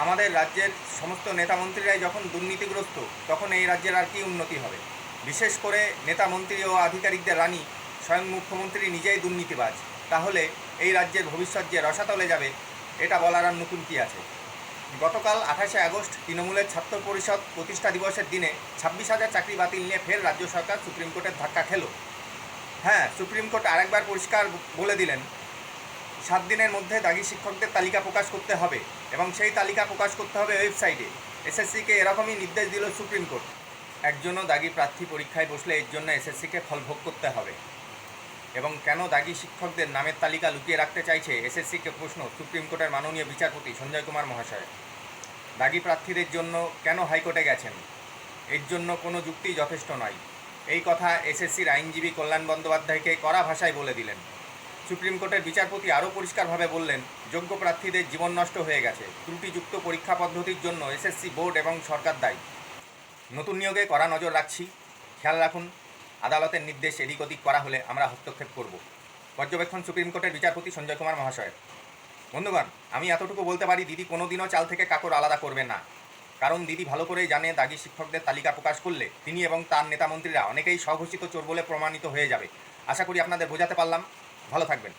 আমাদের রাজ্যের সমস্ত নেতামন্ত্রীরাই যখন দুর্নীতিগ্রস্ত, তখন এই রাজ্যের আর কি উন্নতি হবে? বিশেষ করে নেতামন্ত্রী ও আধিকারিকদের রানী স্বয়ং মুখ্যমন্ত্রী নিজেই দুর্নীতিবাজ। তাহলে এই রাজ্যের ভবিষ্যৎ যে রসাতলে যাবে, এটা বলার আর নতুন কী আছে? গতকাল 28শে আগস্ট তৃণমূলের ছাত্র পরিষদ প্রতিষ্ঠা দিবসের দিনে 26,000 চাকরি বাতিল নিয়ে ফের রাজ্য সরকার সুপ্রিম কোর্টের ধাক্কা খেল। হ্যাঁ, সুপ্রিম কোর্ট আরেকবার পরিষ্কার বলে দিলেন 7 দিনের মধ্যে দাগি শিক্ষকদের তালিকা প্রকাশ করতে হবে এবং সেই তালিকা প্রকাশ করতে হবে ওয়েবসাইটে। এসএসসিকে এরকমই নির্দেশ দিল সুপ্রিম কোর্ট। একজনও দাগি প্রার্থী পরীক্ষায় বসলে এর জন্য এসএসসিকে ফল ভোগ করতে হবে। এবং কেন দাগি শিক্ষকদের নামের তালিকা লুকিয়ে রাখতে চাইছে এসএসসিকে প্রশ্ন সুপ্রিম কোর্টের মাননীয় বিচারপতি সঞ্জয় কুমার মহাশয়। দাগি প্রার্থীদের জন্য কেন হাইকোর্টে গেছেন, এর জন্য কোনো যুক্তি যথেষ্ট নয়। এই কথা এসএসসির আইনজীবী কল্যাণ বন্দ্যোপাধ্যায়কে কড়া ভাষায় বলে দিলেন। সুপ্রিম কোর্টের বিচারপতি আরও পরিষ্কারভাবে বললেন, যোগ্য প্রার্থীদের জীবন নষ্ট হয়ে গেছে। ত্রুটিযুক্ত পরীক্ষা পদ্ধতির জন্য এসএসসি বোর্ড এবং সরকার দায়ী। নতুন নিয়োগে কড়া নজর রাখছি, খেয়াল রাখুন। আদালতের নির্দেশ এদিক ওদিক করা হলে আমরা হস্তক্ষেপ করব। পর্যবেক্ষণ সুপ্রিম কোর্টের বিচারপতি সঞ্জয় কুমার মহাশয়। বন্ধুগণ, আমি এতটুকু বলতে পারি, দিদি কোনো দিনও চাল থেকে কাকর আলাদা করবে না। কারণ দিদি ভালো করেই জানে দাগি শিক্ষকদের তালিকা প্রকাশ করলে তিনি এবং তার নেতামন্ত্রীরা অনেকেই স্বঘোষিত চোর বলে প্রমাণিত হয়ে যাবে। আশা করি আপনাদের বোঝাতে পারলাম। ভালো থাকবেন।